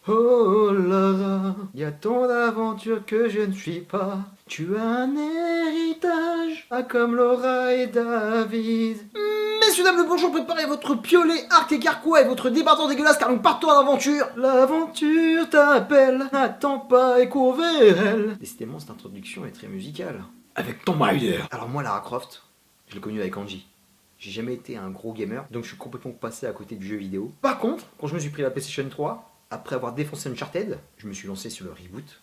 Oh Lara, y a tant d'aventures que je ne suis pas. Tu as un héritage, ah comme Laura et David. Messieurs, dames, le bonjour, préparez votre piolet, arc et carquois et votre débardeur dégueulasse car nous partons à l'aventure. L'aventure t'appelle, n'attends pas et cours vers elle. Décidément, cette introduction est très musicale. Avec Tomb Raider. Alors moi, Lara Croft, je l'ai connue avec Angie. J'ai jamais été un gros gamer, donc je suis complètement passé à côté du jeu vidéo. Par contre, quand je me suis pris la PlayStation 3, après avoir défoncé Uncharted, je me suis lancé sur le reboot,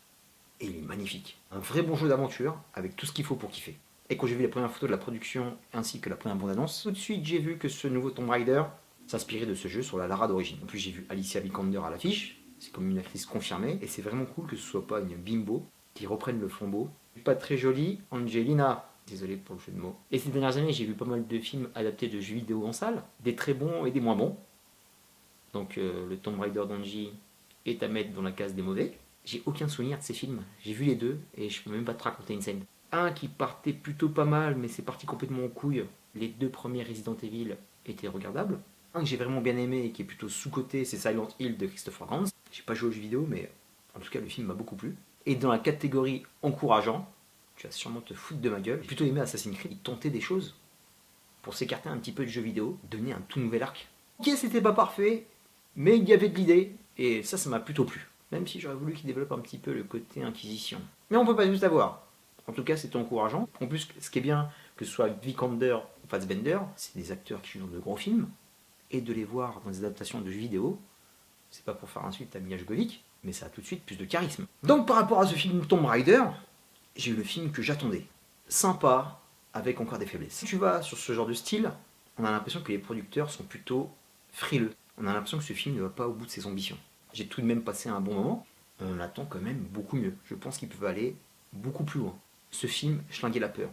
et il est magnifique. Un vrai bon jeu d'aventure, avec tout ce qu'il faut pour kiffer. Et quand j'ai vu les premières photos de la production, ainsi que la première bande-annonce, tout de suite j'ai vu que ce nouveau Tomb Raider s'inspirait de ce jeu sur la Lara d'origine. En plus j'ai vu Alicia Vikander à l'affiche, c'est comme une actrice confirmée, et c'est vraiment cool que ce soit pas une bimbo qui reprenne le flambeau. Pas très jolie, Angelina. Désolé pour le jeu de mots. Et ces dernières années, j'ai vu pas mal de films adaptés de jeux vidéo en salle, des très bons et des moins bons. Donc le Tomb Raider d'Angie est à mettre dans la case des mauvais. J'ai aucun souvenir de ces films. J'ai vu les deux et je peux même pas te raconter une scène. Un qui partait plutôt pas mal, mais c'est parti complètement en couille. Les deux premiers Resident Evil étaient regardables. Un que j'ai vraiment bien aimé et qui est plutôt sous-coté, c'est Silent Hill de Christopher Gans. J'ai pas joué aux jeux vidéo, mais en tout cas le film m'a beaucoup plu. Et dans la catégorie encourageant, tu vas sûrement te foutre de ma gueule. J'ai plutôt aimé Assassin's Creed, il tentait des choses pour s'écarter un petit peu du jeu vidéo, donner un tout nouvel arc. Ok, c'était pas parfait, mais il y avait de l'idée, et ça m'a plutôt plu. Même si j'aurais voulu qu'il développe un petit peu le côté Inquisition. Mais on peut pas tout savoir. En tout cas, c'était encourageant. En plus, ce qui est bien, que ce soit Vikander ou Fassbender, c'est des acteurs qui jouent dans de gros films, et de les voir dans des adaptations de jeux vidéo, c'est pas pour faire un suite à Mia Jovovich, mais ça a tout de suite plus de charisme. Donc par rapport à ce film Tomb Raider, j'ai eu le film que j'attendais. Sympa, avec encore des faiblesses. Si tu vas sur ce genre de style, on a l'impression que les producteurs sont plutôt frileux. On a l'impression que ce film ne va pas au bout de ses ambitions. J'ai tout de même passé un bon moment, on attend quand même beaucoup mieux. Je pense qu'ils peuvent aller beaucoup plus loin. Ce film schlinguait la peur.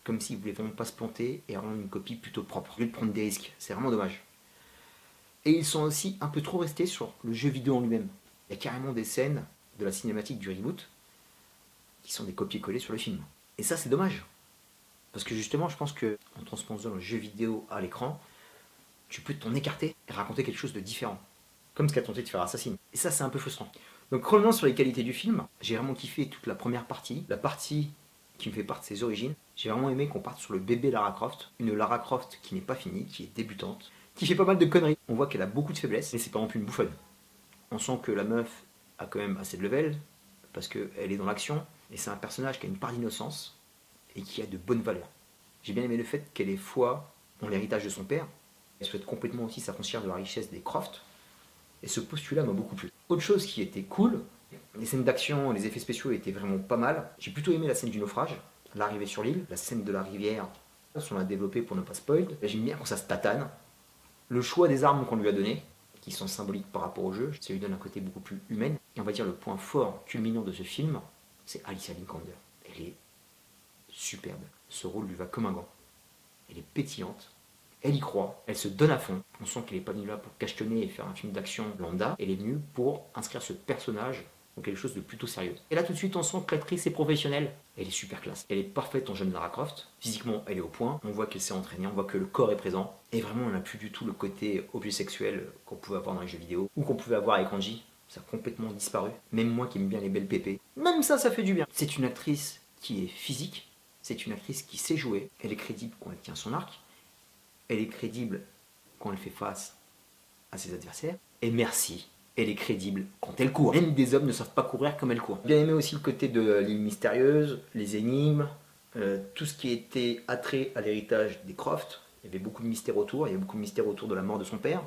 Comme s'ils voulaient vraiment pas se planter et rendre une copie plutôt propre. Au lieu de prendre des risques, c'est vraiment dommage. Et ils sont aussi un peu trop restés sur le jeu vidéo en lui-même. Il y a carrément des scènes de la cinématique du reboot qui sont des copier-coller sur le film. Et ça, c'est dommage. Parce que justement, je pense que en transposant le jeu vidéo à l'écran, tu peux t'en écarter et raconter quelque chose de différent. Comme ce qu'a tenté de faire Assassin. Et ça, c'est un peu frustrant. Donc revenons sur les qualités du film. J'ai vraiment kiffé toute la première partie. La partie qui me fait part de ses origines. J'ai vraiment aimé qu'on parte sur le bébé Lara Croft. Une Lara Croft qui n'est pas finie, qui est débutante, qui fait pas mal de conneries. On voit qu'elle a beaucoup de faiblesses, mais c'est pas non plus une bouffonne. On sent que la meuf a quand même assez de level, parce qu'elle est dans l'action, et c'est un personnage qui a une part d'innocence, et qui a de bonnes valeurs. J'ai bien aimé le fait qu'elle ait foi en l'héritage de son père, elle souhaite complètement aussi s'affranchir de la richesse des Croft, et ce postulat m'a beaucoup plu. Autre chose qui était cool, les scènes d'action, les effets spéciaux étaient vraiment pas mal. J'ai plutôt aimé la scène du naufrage, l'arrivée sur l'île, la scène de la rivière, on l'a développé pour ne pas spoil. J'aime bien quand ça se tatane. Le choix des armes qu'on lui a données, qui sont symboliques par rapport au jeu, ça lui donne un côté beaucoup plus humain. Et on va dire le point fort, culminant de ce film, c'est Alicia Vikander. Elle est superbe. Ce rôle lui va comme un gant. Elle est pétillante. Elle y croit, elle se donne à fond. On sent qu'elle n'est pas venue là pour cachetonner et faire un film d'action lambda. Elle est venue pour inscrire ce personnage dans quelque chose de plutôt sérieux. Et là tout de suite on sent que l'actrice est professionnelle. Elle est super classe. Elle est parfaite en jeune Lara Croft. Physiquement elle est au point. On voit qu'elle s'est entraînée, on voit que le corps est présent. Et vraiment on n'a plus du tout le côté objet sexuel qu'on pouvait avoir dans les jeux vidéo. Ou qu'on pouvait avoir avec Angie. Ça a complètement disparu. Même moi qui aime bien les belles pépées. Même ça fait du bien. C'est une actrice qui est physique. C'est une actrice qui sait jouer. Elle est crédible quand elle tient son arc. Elle est crédible quand elle fait face à ses adversaires. Et merci, elle est crédible quand elle court. Même des hommes ne savent pas courir comme elle court. Bien aimé aussi le côté de l'île mystérieuse, les énigmes, tout ce qui était attrait à l'héritage des Croft. Il y avait beaucoup de mystères autour, il y a beaucoup de mystères autour de la mort de son père.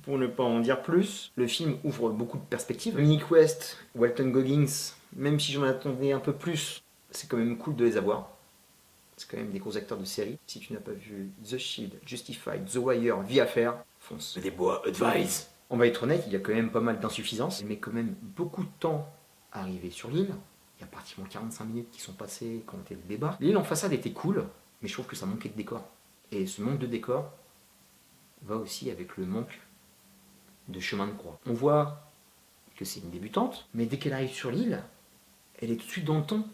Pour ne pas en dire plus, le film ouvre beaucoup de perspectives. Dominic West, Walton Goggins, même si j'en attendais un peu plus, c'est quand même cool de les avoir. C'est quand même des gros acteurs de série. Si tu n'as pas vu The Shield, Justified, The Wire, Vie à faire, fonce. Des bois, advise. On va être honnête, il y a quand même pas mal d'insuffisances. Elle met quand même beaucoup de temps à arriver sur l'île. Il y a pratiquement 45 minutes qui sont passées quand elle débarque. L'île en façade était cool, mais je trouve que ça manquait de décor. Et ce manque de décor va aussi avec le manque de chemin de croix. On voit que c'est une débutante, mais dès qu'elle arrive sur l'île, elle est tout de suite dans le ton.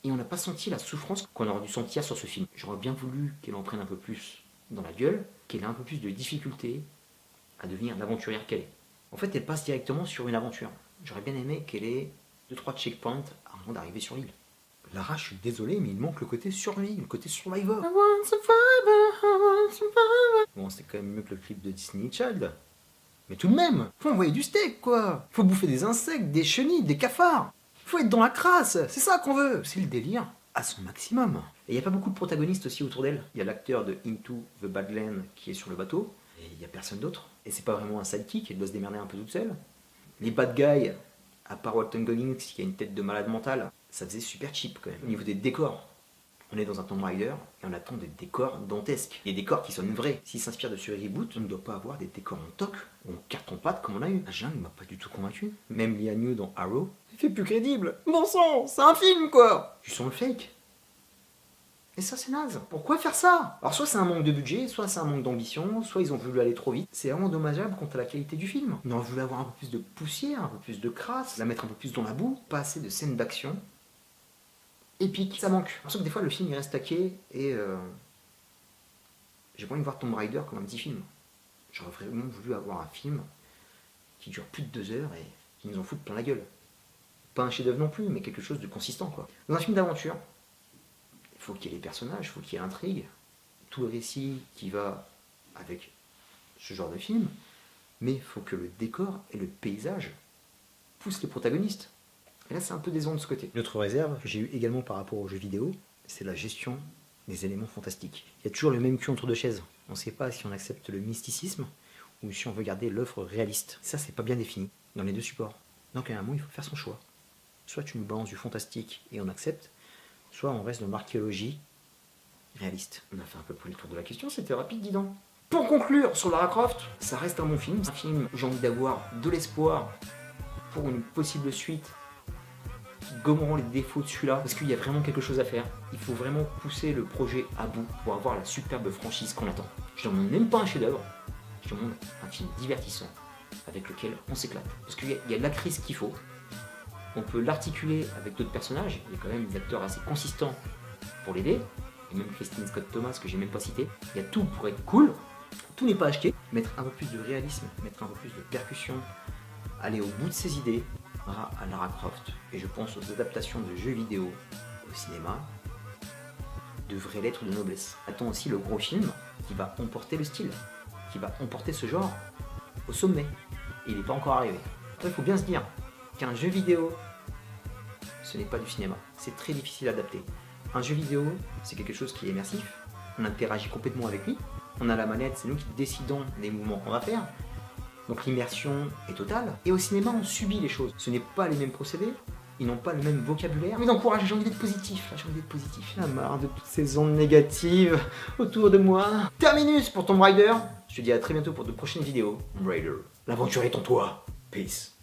Et on n'a pas senti la souffrance qu'on aurait dû sentir sur ce film. J'aurais bien voulu qu'elle en prenne un peu plus dans la gueule, qu'elle ait un peu plus de difficulté à devenir l'aventurière qu'elle est. En fait, elle passe directement sur une aventure. J'aurais bien aimé qu'elle ait 2-3 checkpoints avant d'arriver sur l'île. Lara, je suis désolé, mais il manque le côté survie, le côté survivor. Bon, c'est quand même mieux que le clip de Disney Child. Mais tout de même, faut envoyer du steak, quoi. Faut bouffer des insectes, des chenilles, des cafards. Faut être dans la crasse, c'est ça qu'on veut. C'est le délire à son maximum. Et il n'y a pas beaucoup de protagonistes aussi autour d'elle. Il y a l'acteur de Into the Badlands qui est sur le bateau, et il n'y a personne d'autre. Et c'est pas vraiment un sidekick, elle doit se démerder un peu toute seule. Les bad guys, à part Walton Goggins qui a une tête de malade mentale, ça faisait super cheap quand même. Au niveau des décors, on est dans un Tomb Raider et on attend des décors dantesques. Des décors qui sonnent vrais. S'ils s'inspirent de ce reboot, on ne doit pas avoir des décors en toc ou en carton-pâte comme on a eu. La jungle m'a pas du tout convaincu. Même Liam New dans Arrow, il fait plus crédible. Bon sang, c'est un film quoi. Tu sens le fake. Et ça c'est naze. Pourquoi faire ça? Alors soit c'est un manque de budget, soit c'est un manque d'ambition, soit ils ont voulu aller trop vite. C'est vraiment dommageable quant à la qualité du film. Ils ont voulu avoir un peu plus de poussière, un peu plus de crasse, la mettre un peu plus dans la boue, pas assez de scènes d'action. Épique, ça manque. Parce que des fois le film il reste taqué et j'ai pas envie de voir Tomb Raider comme un petit film. J'aurais vraiment voulu avoir un film qui dure plus de 2 heures et qui nous en fout plein la gueule. Pas un chef-d'œuvre non plus, mais quelque chose de consistant quoi. Dans un film d'aventure, il faut qu'il y ait les personnages, il faut qu'il y ait l'intrigue, tout le récit qui va avec ce genre de film, mais il faut que le décor et le paysage poussent les protagonistes. Et là, c'est un peu décevant de ce côté. Une autre réserve que j'ai eue également par rapport aux jeux vidéo, c'est la gestion des éléments fantastiques. Il y a toujours le même cul entre deux chaises. On ne sait pas si on accepte le mysticisme ou si on veut garder l'œuvre réaliste. Ça, c'est pas bien défini dans les deux supports. Donc, à un moment, il faut faire son choix. Soit tu nous balances du fantastique et on accepte, soit on reste dans l'archéologie réaliste. On a fait un peu plus le tour de la question, c'était rapide, dis donc. Pour conclure sur Lara Croft, ça reste un bon film. Un film, j'ai envie d'avoir de l'espoir pour une possible suite qui gommeront les défauts de celui-là, parce qu'il y a vraiment quelque chose à faire. Il faut vraiment pousser le projet à bout pour avoir la superbe franchise qu'on attend. Je ne demande même pas un chef-d'œuvre, je demande un film divertissant avec lequel on s'éclate. Parce qu'il y a de la crise qu'il faut. On peut l'articuler avec d'autres personnages. Il y a quand même des acteurs assez consistants pour l'aider. Et même Christine Scott Thomas que j'ai même pas cité. Il y a tout pour être cool. Tout n'est pas acheté. Mettre un peu plus de réalisme, mettre un peu plus de percussion, aller au bout de ses idées à Lara Croft. Et je pense aux adaptations de jeux vidéo au cinéma devraient l'être de noblesse. Attends aussi le gros film qui va emporter le style, qui va emporter ce genre au sommet. Et il n'est pas encore arrivé. Après, il faut bien se dire qu'un jeu vidéo, ce n'est pas du cinéma. C'est très difficile à adapter. Un jeu vidéo, c'est quelque chose qui est immersif. On interagit complètement avec lui. On a la manette, c'est nous qui décidons des mouvements qu'on va faire. Donc l'immersion est totale. Et au cinéma, on subit les choses. Ce n'est pas les mêmes procédés. Ils n'ont pas le même vocabulaire. Mais d'encourage, j'ai envie d'être positif. J'ai envie d'être positif. J'ai marre de toutes ces ondes négatives autour de moi. Terminus pour Tomb Raider. Je te dis à très bientôt pour de prochaines vidéos. Tomb Raider. L'aventure est en toi. Peace.